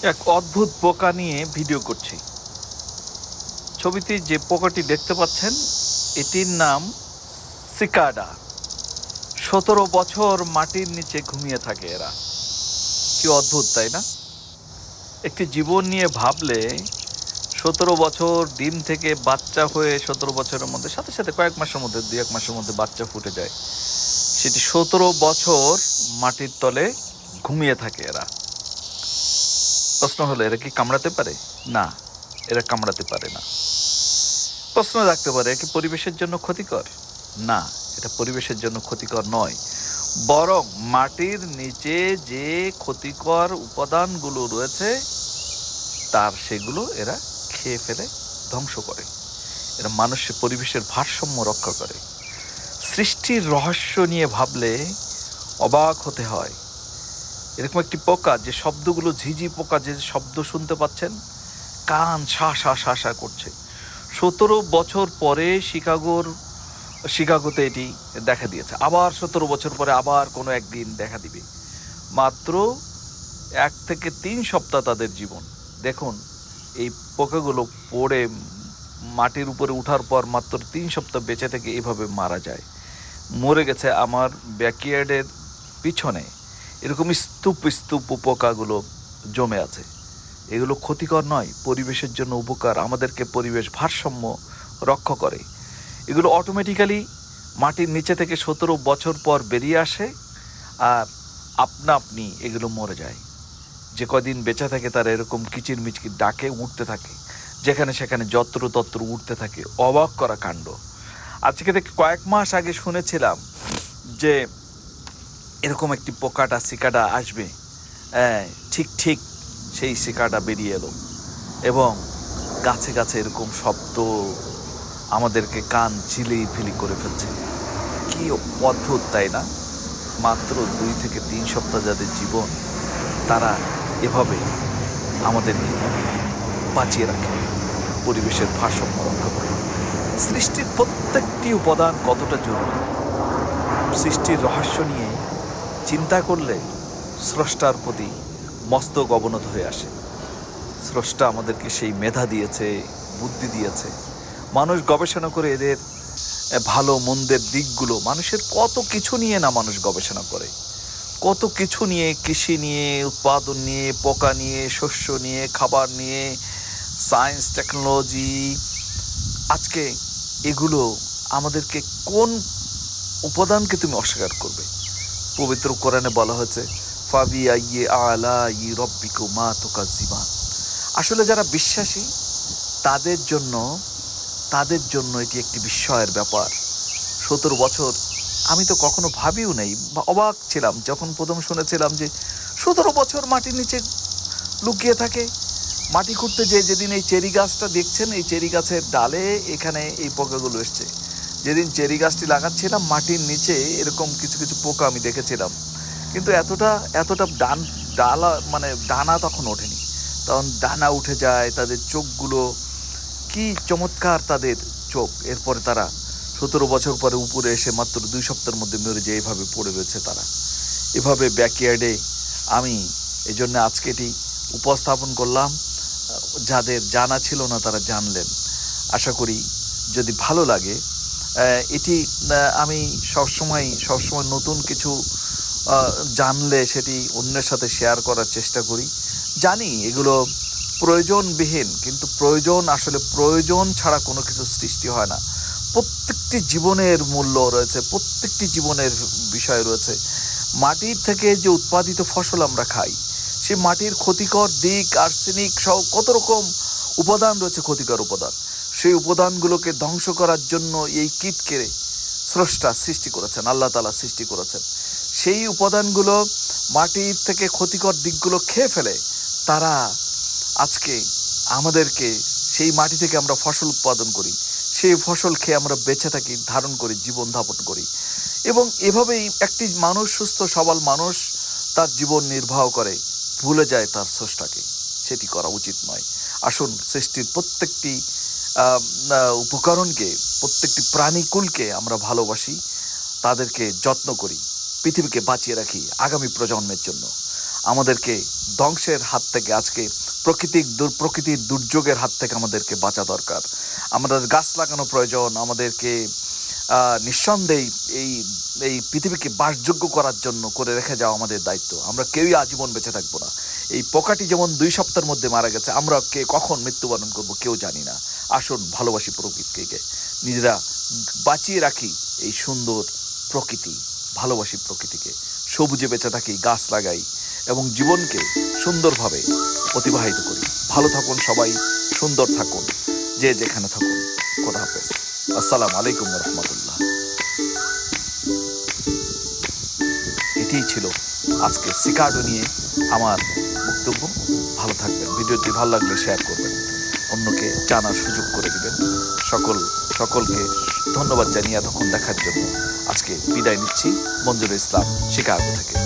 এক অদ্ভুত পোকা নিয়ে ভিডিও করছি। ছবিতে যে পোকাটি দেখতে পাচ্ছেন এটির নাম সিকাডা। 17 বছর মাটির নিচে ঘুমিয়ে থাকে এরা। কি অদ্ভুত, তাই না? একটি জীবন নিয়ে ভাবলে 17 বছর ডিম থেকে বাচ্চা হয়ে 17 বছরের মধ্যে সাথে সাথে কয়েক মাসের মধ্যে 2-1 মাসের মধ্যে বাচ্চা ফুটে যায়। সেটি 17 বছর মাটির তলে ঘুমিয়ে থাকে এরা। প্রশ্ন হলো, এরা কি কামড়াতে পারে? না, এরা কামড়াতে পারে না। প্রশ্ন রাখতে পারে, কি পরিবেশের জন্য ক্ষতিকর? না, এটা পরিবেশের জন্য ক্ষতিকর নয়, বরং মাটির নিচে যে ক্ষতিকর উপাদানগুলো রয়েছে সেগুলো এরা খেয়ে ফেলে, ধ্বংস করে। এরা মানুষের পরিবেশের ভারসাম্য রক্ষা করে। সৃষ্টির রহস্য নিয়ে ভাবলে অবাক হতে হয়। এরকম একটি পোকা, যে শব্দগুলো, ঝিঝি পোকা যে শব্দ শুনতে পাচ্ছেন, কান শা শা শা শা করছে। 17 বছর পরে শিকাগোতে এটি দেখা দিয়েছে। আবার 17 বছর পরে আবার কোনো একদিন দেখা দিবে। মাত্র 1 থেকে 3 সপ্তাহ তাদের জীবন। দেখুন, এই পোকাগুলো পড়ে মাটির উপরে ওঠার পর মাত্র 3 সপ্তাহ বেঁচে থেকে এভাবে মারা যায়। মরে গেছে আমার ব্যাকইয়ার্ডের পিছনে। এরকম স্তূপ স্তূপ পোকাগুলো জমে আছে। এগুলো ক্ষতিকর নয়, পরিবেশের জন্য উপকার, আমাদেরকে পরিবেশ ভারসাম্য রক্ষা করে। এগুলো অটোমেটিক্যালি মাটির নিচে থেকে 17 বছর পর বেরিয়ে আসে, আর আপনি এগুলো মরে যায়। যে কদিন বেঁচে থাকে তারা এরকম কিচিরমিচির ডাকে উঠতে থাকে, যেখানে সেখানে যত্রতত্র উঠতে থাকে। অবাক করা কাণ্ড। আজকে থেকে কয়েক মাস আগে শুনেছিলাম যে এরকম একটি সিকাডা আসবে। ঠিক ঠিক সেই সিকাডা বেরিয়ে এলো, এবং গাছে গাছে এরকম শব্দ আমাদেরকে কান ঝিলিফিলি করে ফেলছে। কি অদ্ভুত, তাই না? মাত্র 2 থেকে 3 সপ্তাহ যাদের জীবন, তারা এভাবে আমাদেরকে বাঁচিয়ে রাখে, পরিবেশের ভারসাম্য রক্ষা করে। সৃষ্টির প্রত্যেকটি উপাদান কতটা জরুরি, সৃষ্টির রহস্য নিয়ে চিন্তা করলে স্রষ্টার প্রতি মস্তক অবনত হয়ে আসে। স্রষ্টা আমাদেরকে সেই মেধা দিয়েছে, বুদ্ধি দিয়েছে। মানুষ গবেষণা করে এদের ভালো মন্দের দিকগুলো, মানুষের কত কিছু নিয়ে না মানুষ গবেষণা করে, কত কিছু নিয়ে, কৃষি নিয়ে, উৎপাদন নিয়ে, পোকা নিয়ে, শস্য নিয়ে, খাবার নিয়ে, সায়েন্স টেকনোলজি। আজকে এগুলো আমাদেরকে কোন উপাদানকে তুমি অস্বীকার করবে? পবিত্র কোরআনে বলা হয়েছে, ফাবি আইয়ে আলা ই রব্বিকু মা তুকাজ্জিবান। আসলে যারা বিশ্বাসী তাদের জন্য এটি একটি বিস্ময়ের ব্যাপার। 17 বছর, আমি তো কখনো ভাবিও নাই, অবাক ছিলাম যখন প্রথম শুনেছিলাম যে 17 বছর মাটির নিচে লুকিয়ে থাকে। মাটি খুঁড়তে যেদিন এই চেরি গাছটা দেখছেন, এই চেরি গাছের ডালে এখানে এই পোকাগুলো এসছে। যেদিন চেরি গাছটি লাগাচ্ছিলাম, মাটির নিচে এরকম কিছু কিছু পোকা আমি দেখেছিলাম, কিন্তু এতটা ডানা তখন ওঠেনি। তখন ডানা উঠে যায়, তাদের চোখগুলো কি চমৎকার, তাদের চোখ। এরপরে তারা 17 বছর পরে উপরে এসে মাত্র 2 সপ্তাহের মধ্যে মরে যায়। এইভাবে পড়ে রয়েছে তারা, এভাবে ব্যাকইয়ার্ডে। আমি এই জন্য আজকে এটি উপস্থাপন করলাম। যাদের জানা ছিল না তারা জানলেন। আশা করি যদি ভালো লাগে। এটি আমি সবসময় নতুন কিছু জানলে সেটি অন্যের সাথে শেয়ার করার চেষ্টা করি। জানি এগুলো প্রয়োজনবিহীন, কিন্তু প্রয়োজন ছাড়া কোনো কিছু সৃষ্টি হয় না। প্রত্যেকটি জীবনের মূল্য রয়েছে, প্রত্যেকটি জীবনের বিষয় রয়েছে। মাটির থেকে যে উৎপাদিত ফসল আমরা খাই, সে মাটির ক্ষতিকর দিক, আর্সেনিক সহ কত রকম উপাদান রয়েছে, ক্ষতিকর উপাদান। সেই উপাদানগুলোকে ধ্বংস করার জন্য এই কীটকে স্রষ্টা সৃষ্টি করেছেন, আল্লাহ তাআলা সৃষ্টি করেছেন। সেই উপাদানগুলো মাটির থেকে ক্ষতিকর দিকগুলো খেয়ে ফেলে তারা আজকে আমাদেরকে, সেই মাটি থেকে আমরা ফসল উৎপাদন করি, সেই ফসল খেয়ে আমরা বেঁচে থাকি, ধারণ করি, জীবন যাপন করি। এবং এভাবেই একটি মানুষ, সুস্থ সবল মানুষ তার জীবন নির্বাহ করে, ভুলে যায় তার স্রষ্টাকে। সেটি করা উচিত নয়। আসুন, সৃষ্টির প্রত্যেকটি উপকরণকে, প্রত্যেকটি প্রাণীকুলকে আমরা ভালোবাসি, তাদেরকে যত্ন করি, পৃথিবীকে বাঁচিয়ে রাখি আগামী প্রজন্মের জন্য। আমাদেরকে ধ্বংসের হাত থেকে, আজকে প্রকৃতির দুর্যোগের হাত থেকে আমাদেরকে বাঁচা দরকার। আমাদের গাছ লাগানো প্রয়োজন। আমাদেরকে নিঃসন্দেহে এই পৃথিবীকে বাসযোগ্য করার জন্য করে রেখে যাওয়া আমাদের দায়িত্ব। আমরা কেউই আজীবন বেঁচে থাকবো না। এই পোকাটি যেমন 2 সপ্তাহের মধ্যে মারা গেছে, আমরা কখন মৃত্যুবরণ করব কেউ জানি না। আসুন ভালোবাসি প্রকৃতিকে, নিজেরা বাঁচিয়ে রাখি এই সুন্দর প্রকৃতি, ভালোবাসি প্রকৃতিকে, সবুজে বেঁচে থাকি, গাছ লাগাই এবং জীবনকে সুন্দরভাবে অতিবাহিত করি। ভালো থাকুন সবাই, সুন্দর থাকুন, যে যেখানে থাকুন। খোদা হাফেজ। আসসালামু আলাইকুম রহমতুল্লাহ। এটিই ছিল আজকে সিকাডো নিয়ে আমার বক্তব্য। ভালো থাকবেন। ভিডিওটি ভালো লাগলে শেয়ার করবেন, অন্যকে জানার সুযোগ করে দিবেন। সকলকে ধন্যবাদ জানিয়ে এতক্ষণ দেখার জন্য আজকে বিদায় নিচ্ছি। মঞ্জুরুল ইসলাম, শিকাগো থেকে।